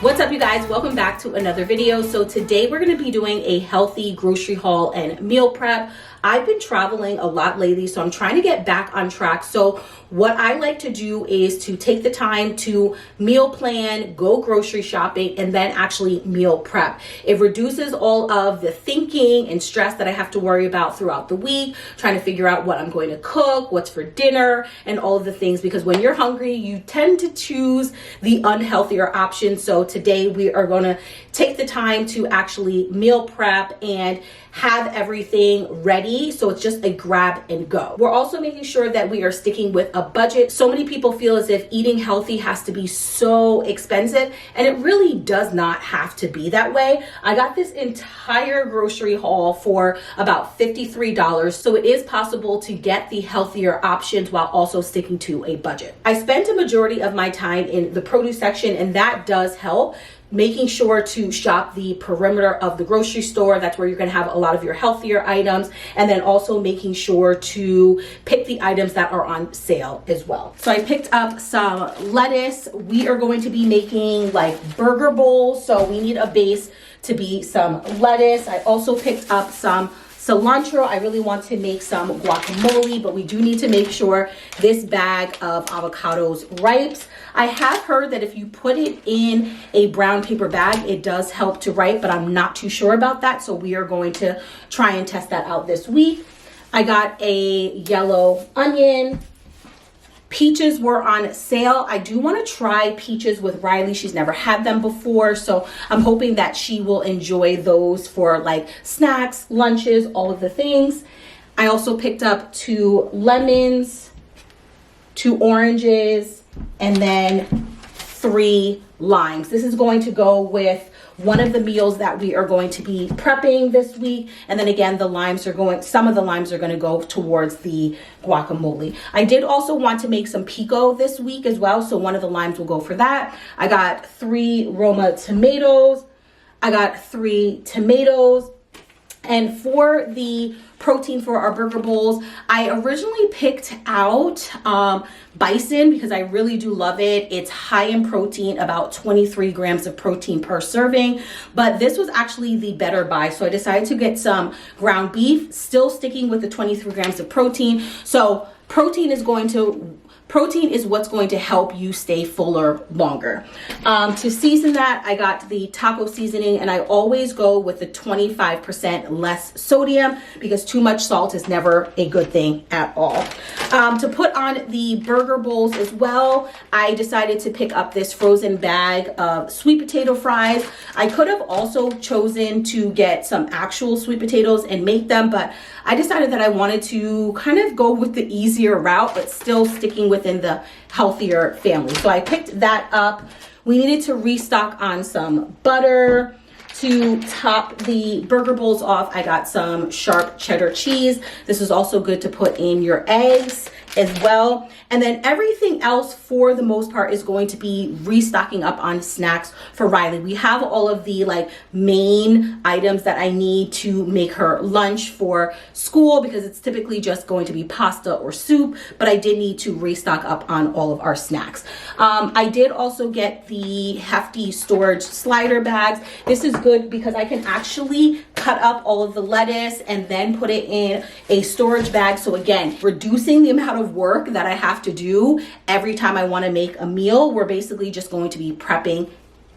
What's up, you guys? Welcome back to another video. So today we're going to be doing a healthy grocery haul and meal prep. I've been traveling a lot lately, so I'm trying to get back on track. So what I like to do is to take the time to meal plan, go grocery shopping, and then actually meal prep. It reduces all of the thinking and stress that I have to worry about throughout the week, trying to figure out what I'm going to cook, what's for dinner, and all of the things. Because when you're hungry, you tend to choose the unhealthier option. So today we are going to take the time to actually meal prep and have everything ready, so it's just a grab and go. We're also making sure that we are sticking with a budget. So many people feel as if eating healthy has to be so expensive, and it really does not have to be that way. I got this entire grocery haul for about $53, so it is possible to get the healthier options while also sticking to a budget. I spent a majority of my time in the produce section, and that does help. Making sure to shop the perimeter of the grocery store. That's where you're going to have a lot of your healthier items. And then also making sure to pick the items that are on sale as well. So I picked up some lettuce. We are going to be making like burger bowls. So we need a base to be some lettuce. I also picked up some cilantro. I really want to make some guacamole, but we do need to make sure this bag of avocados ripes. I have heard that if you put it in a brown paper bag, it does help to ripe, but I'm not too sure about that. So we are going to try and test that out this week. I got a yellow onion. Peaches were on sale. I do want to try peaches with Riley. She's never had them before, so I'm hoping that she will enjoy those for like snacks, lunches, all of the things. I also picked up 2 lemons, 2 oranges, and then 3 limes. This is going to go with one of the meals that we are going to be prepping this week. And then again, some of the limes are going to go towards the guacamole. I did also want to make some pico this week as well, so one of the limes will go for that. I got 3 Roma tomatoes. I got 3 tomatoes. And for the protein for our burger bowls, I originally picked out bison because I really do love it. It's high in protein, about 23 grams of protein per serving, but this was actually the better buy. So I decided to get some ground beef, still sticking with the 23 grams of protein. So protein is what's going to help you stay fuller longer. To season that, I got the taco seasoning, and I always go with the 25% less sodium because too much salt is never a good thing at all. To put on the burger bowls as well, I decided to pick up this frozen bag of sweet potato fries. I could have also chosen to get some actual sweet potatoes and make them, but I decided that I wanted to kind of go with the easier route, but still sticking within the healthier family. So I picked that up. We needed to restock on some butter. To top the burger bowls off, I got some sharp cheddar cheese. This is also good to put in your eggs as well. And then everything else for the most part is going to be restocking up on snacks for Riley. We have all of the like main items that I need to make her lunch for school because it's typically just going to be pasta or soup, but I did need to restock up on all of our snacks. I did also get the hefty storage slider bags. This is good because I can actually cut up all of the lettuce and then put it in a storage bag. So again, reducing the amount of work that I have to do every time I want to make a meal. We're basically just going to be prepping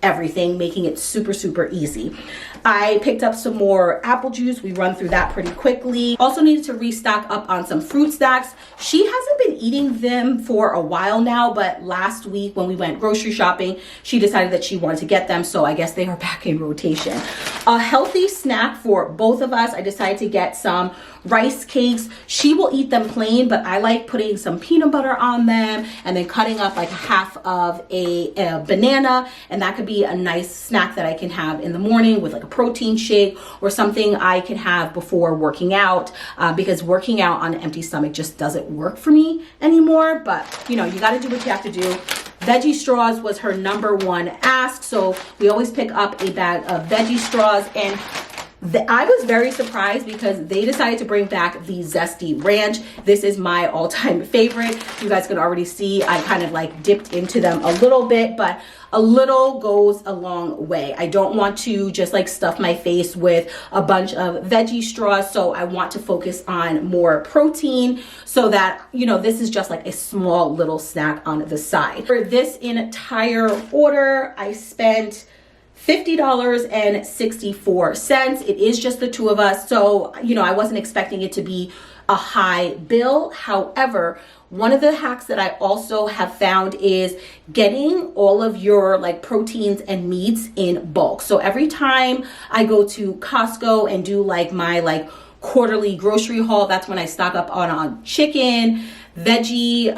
everything, making it super, super easy. I picked up some more apple juice. We run through that pretty quickly. Also needed to restock up on some fruit snacks. She hasn't been eating them for a while now, but last week when we went grocery shopping, she decided that she wanted to get them, so I guess they are back in rotation. A healthy snack for both of us, I decided to get some rice cakes. She will eat them plain, but I like putting some peanut butter on them and then cutting up like half of a banana, and that could be a nice snack that I can have in the morning with like a protein shake or something I can have before working out, because working out on an empty stomach just doesn't work for me anymore. But you know, you got to do what you have to do. Veggie straws was her #1 ask, so we always pick up a bag of veggie straws. And I was very surprised because they decided to bring back the Zesty Ranch. This is my all-time favorite. You guys can already see I kind of like dipped into them a little bit, but a little goes a long way. I don't want to just like stuff my face with a bunch of veggie straws, so I want to focus on more protein so that, you know, this is just like a small little snack on the side. For this entire order, I spent $50.64. It is just the two of us, so, you know, I wasn't expecting it to be a high bill. However, one of the hacks that I also have found is getting all of your like proteins and meats in bulk. So every time I go to Costco and do like my like quarterly grocery haul, that's when I stock up on chicken, veggie,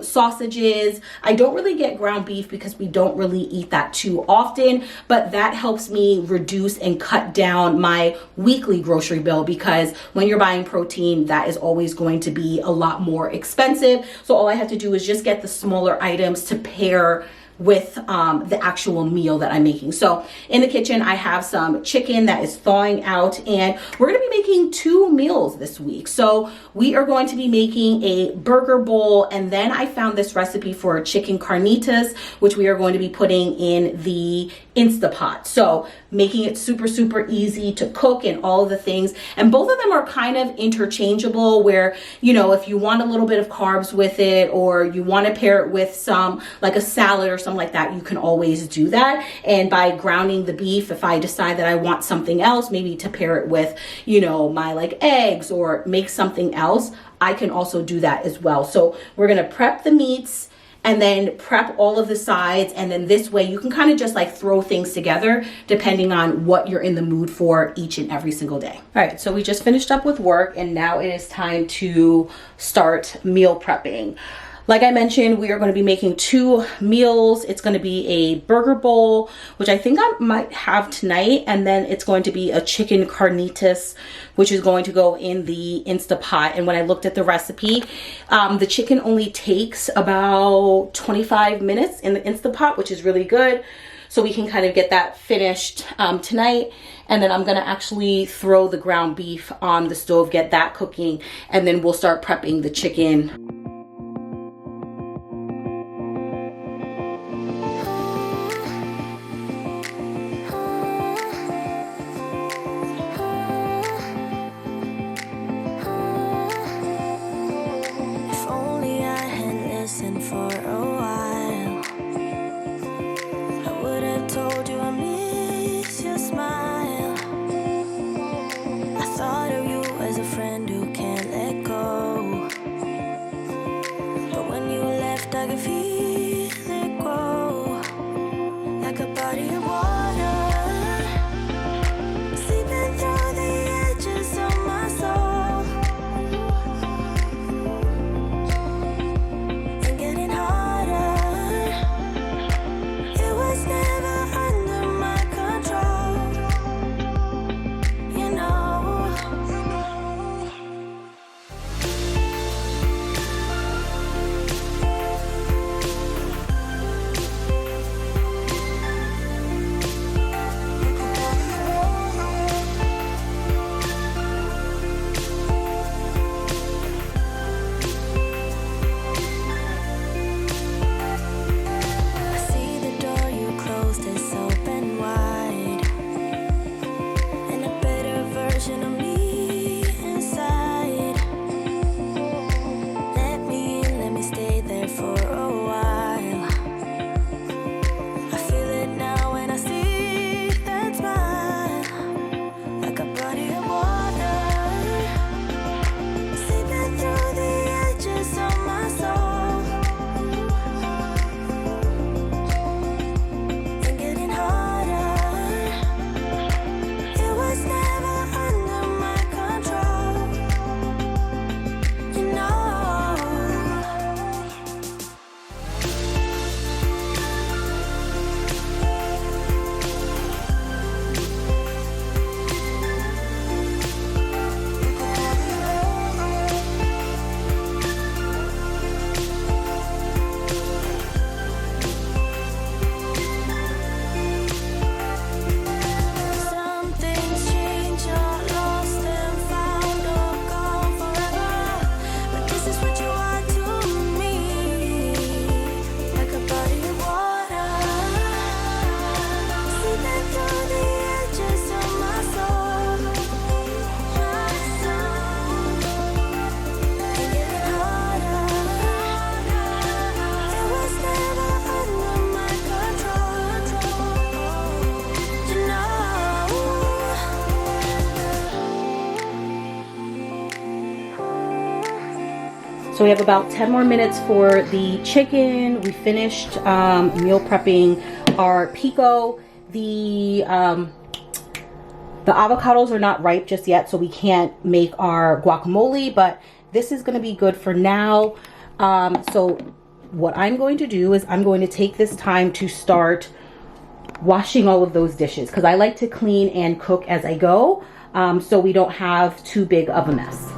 sausages. I don't really get ground beef because we don't really eat that too often, but that helps me reduce and cut down my weekly grocery bill, because when you're buying protein, that is always going to be a lot more expensive. So all I have to do is just get the smaller items to pair with the actual meal that I'm making. So in the kitchen, I have some chicken that is thawing out, and we're gonna be making 2 meals this week. So we are going to be making a burger bowl, and then I found this recipe for chicken carnitas, which we are going to be putting in the Instapot. So making it super, super easy to cook and all of the things. And both of them are kind of interchangeable where, you know, if you want a little bit of carbs with it, or you want to pair it with some like a salad or something like that, you can always do that. And by grounding the beef, if I decide that I want something else, maybe to pair it with, you know, my like eggs or make something else, I can also do that as well. So we're going to prep the meats and then prep all of the sides. And then this way you can kind of just like throw things together depending on what you're in the mood for each and every single day. All right, so we just finished up with work and now it is time to start meal prepping. Like I mentioned, we are going to be making 2 meals. It's going to be a burger bowl, which I think I might have tonight. And then it's going to be a chicken carnitas, which is going to go in the Instapot. And when I looked at the recipe, the chicken only takes about 25 minutes in the Instapot, which is really good. So we can kind of get that finished tonight. And then I'm going to actually throw the ground beef on the stove, get that cooking, and then we'll start prepping the chicken. So we have about 10 more minutes for the chicken. We finished meal prepping our pico. The avocados are not ripe just yet, so we can't make our guacamole, but this is gonna be good for now. So what I'm going to do is I'm going to take this time to start washing all of those dishes, because I like to clean and cook as I go, so we don't have too big of a mess.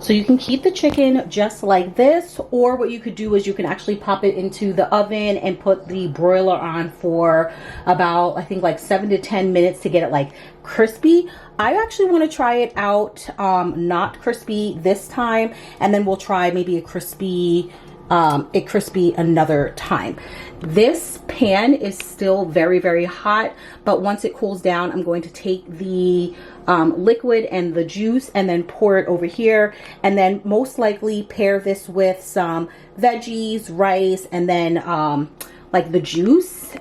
So you can keep the chicken just like this, or what you could do is you can actually pop it into the oven and put the broiler on for about, I think, like 7 to 10 minutes to get it like crispy. I actually want to try it out not crispy this time, and then we'll try maybe a crispy another time. This pan is still very, very hot, but once it cools down, I'm going to take the liquid and the juice and then pour it over here, and then most likely pair this with some veggies, rice, and then like the juice.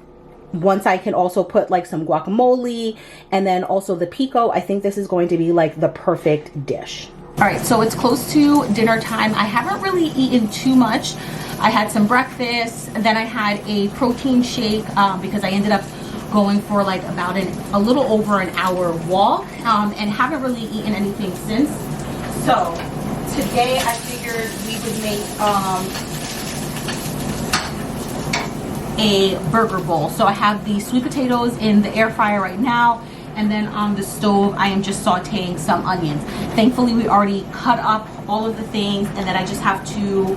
Once I can also put like some guacamole and then also the pico, I think this is going to be like the perfect dish. All right, so it's close to dinner time. I haven't really eaten too much. I had some breakfast, and then I had a protein shake because I ended up going for like about a little over an hour walk, and haven't really eaten anything since. So today I figured we would make a burger bowl. So I have the sweet potatoes in the air fryer right now, and then on the stove I am just sauteing some onions. Thankfully we already cut up all of the things, and then I just have to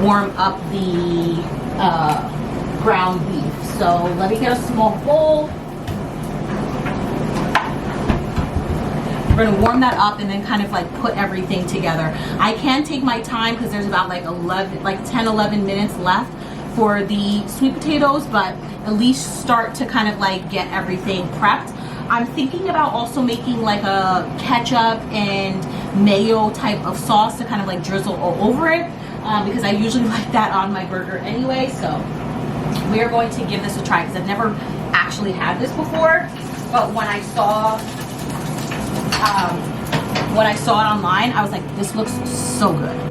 warm up the ground beef. So let me get a small bowl. We're gonna warm that up and then kind of like put everything together. I can take my time because there's about like 10-11 minutes left for the sweet potatoes, but at least start to kind of like get everything prepped. I'm thinking about also making like a ketchup and mayo type of sauce to kind of like drizzle all over it, because I usually like that on my burger anyway. So we are going to give this a try because I've never actually had this before, but when I saw it online, I was like, this looks so good.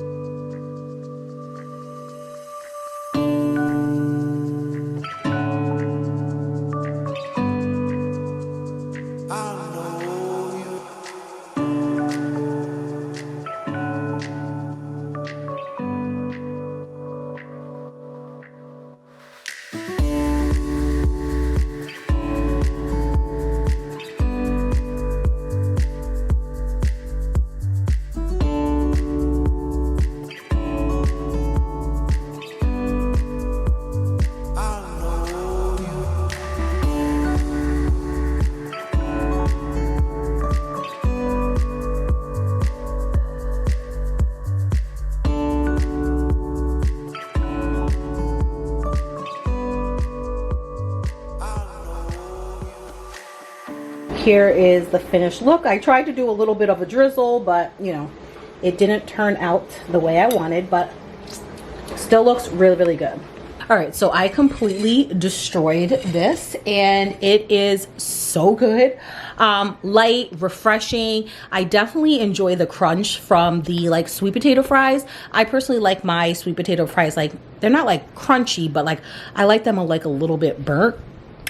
here is the finished look. I tried to do a little bit of a drizzle, but you know, it didn't turn out the way I wanted, but still looks really, really good. All right, so I completely destroyed this and it is so good. Light, refreshing. I definitely enjoy the crunch from the like sweet potato fries. I personally like my sweet potato fries, like they're not like crunchy, but like I like them like a little bit burnt,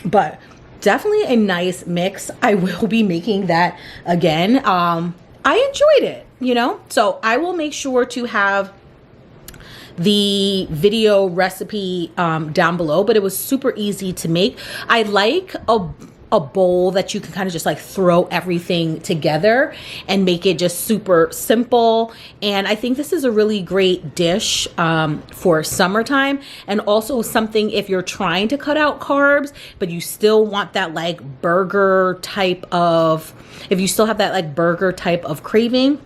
but definitely a nice mix. I will be making that again. I enjoyed it, you know, so I will make sure to have the video recipe down below, but it was super easy to make. I like a bowl that you can kind of just like throw everything together and make it just super simple. And I think this is a really great dish for summertime, and also something if you're trying to cut out carbs but you still want that like burger type of, if you still have that like burger type of craving,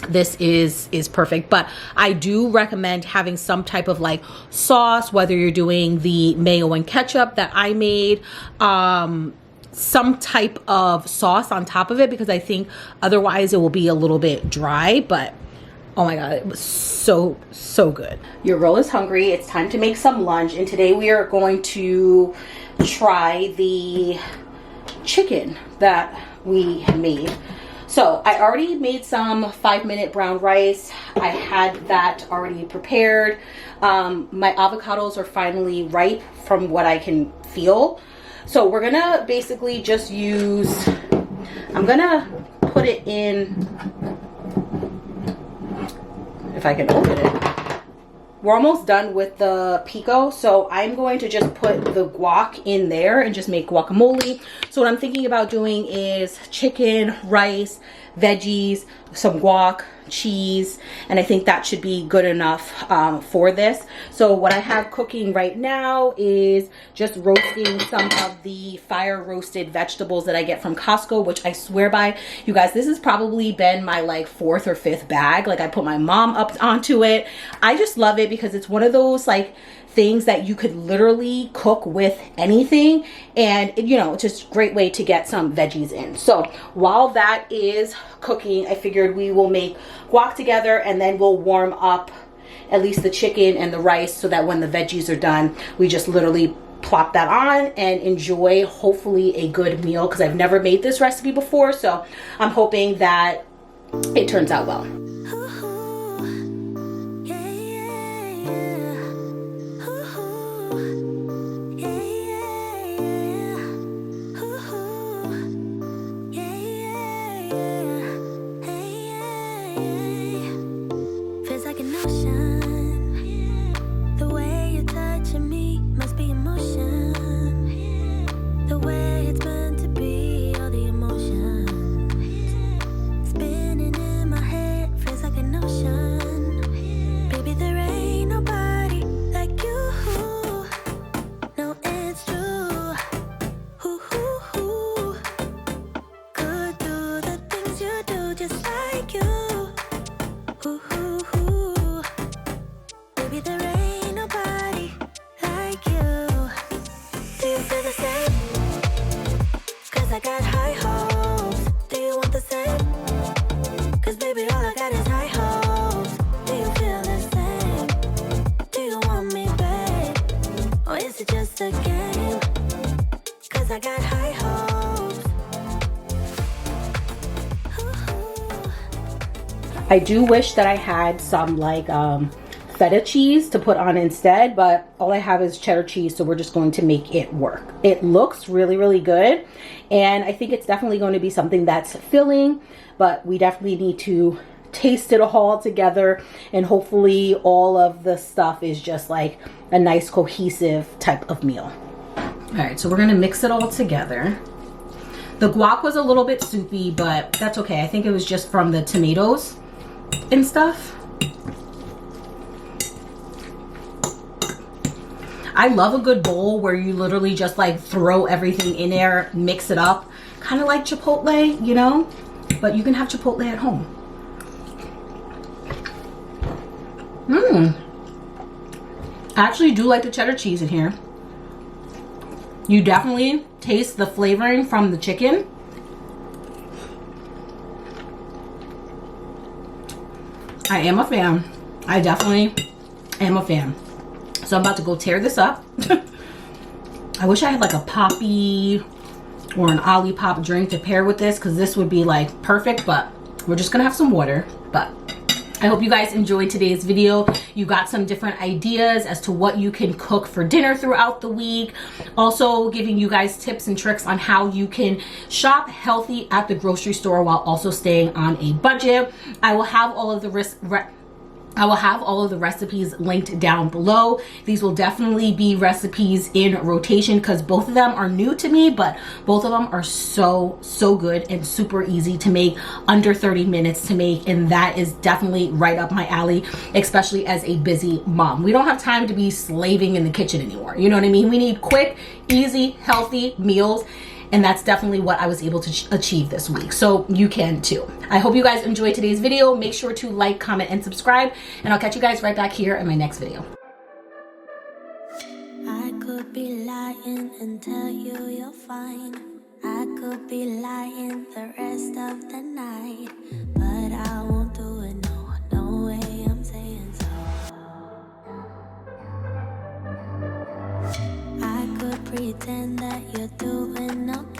this is perfect. But I do recommend having some type of like sauce, whether you're doing the mayo and ketchup that I made, some type of sauce on top of it, because I think otherwise it will be a little bit dry. But oh my god, it was so good. Your girl is hungry. It's time to make some lunch, and today we are going to try the chicken that we made. So I already made some 5-minute brown rice. I had that already prepared. My avocados are finally ripe from what I can feel. So we're gonna basically just use, I'm gonna put it in, if I can open it. We're almost done with the pico, so I'm going to just put the guac in there and just make guacamole. So what I'm thinking about doing is chicken, rice, veggies, some guac, cheese, and I think that should be good enough for this. So what I have cooking right now is just roasting some of the fire roasted vegetables that I get from Costco, which I swear by, you guys, this has probably been my like 4th or 5th bag. Like I put my mom up onto it. I just love it because it's one of those like things that you could literally cook with anything, and you know, it's just a great way to get some veggies in. So while that is cooking, I figured we will make guac together, and then we'll warm up at least the chicken and the rice so that when the veggies are done, we just literally plop that on and enjoy hopefully a good meal, because I've never made this recipe before, so I'm hoping that it turns out well. I do wish that I had some like feta cheese to put on instead, but all I have is cheddar cheese, so we're just going to make it work. It looks really good, and I think it's definitely going to be something that's filling, but we definitely need to taste it all together, and hopefully all of the stuff is just like a nice cohesive type of meal. All right, so we're gonna mix it all together. The guac was a little bit soupy, but that's okay. I think it was just from the tomatoes and stuff. I love a good bowl where you literally just like throw everything in there, mix it up, kind of like Chipotle, you know, but you can have Chipotle at home. I actually do like the cheddar cheese in here. You definitely taste the flavoring from the chicken, I am a fan. I definitely am a fan. So I'm about to go tear this up. I wish I had like a Poppy or an Olipop drink to pair with this, because this would be like perfect, but we're just gonna have some water. But I hope you guys enjoyed today's video. You got some different ideas as to what you can cook for dinner throughout the week. Also giving you guys tips and tricks on how you can shop healthy at the grocery store while also staying on a budget. I will have all of the recipes linked down below. These will definitely be recipes in rotation because both of them are new to me, but both of them are so good and super easy to make, under 30 minutes to make, and that is definitely right up my alley, especially as a busy mom. We don't have time to be slaving in the kitchen anymore. You know what I mean? We need quick, easy, healthy meals. And that's definitely what I was able to achieve this week. So you can too. I hope you guys enjoyed today's video. Make sure to like, comment, and subscribe. And I'll catch you guys right back here in my next video. I could be lying and tell you you're fine. I could be lying the rest of the night. But I won't do it, no way I'm saying so. I could pretend that you're doing okay.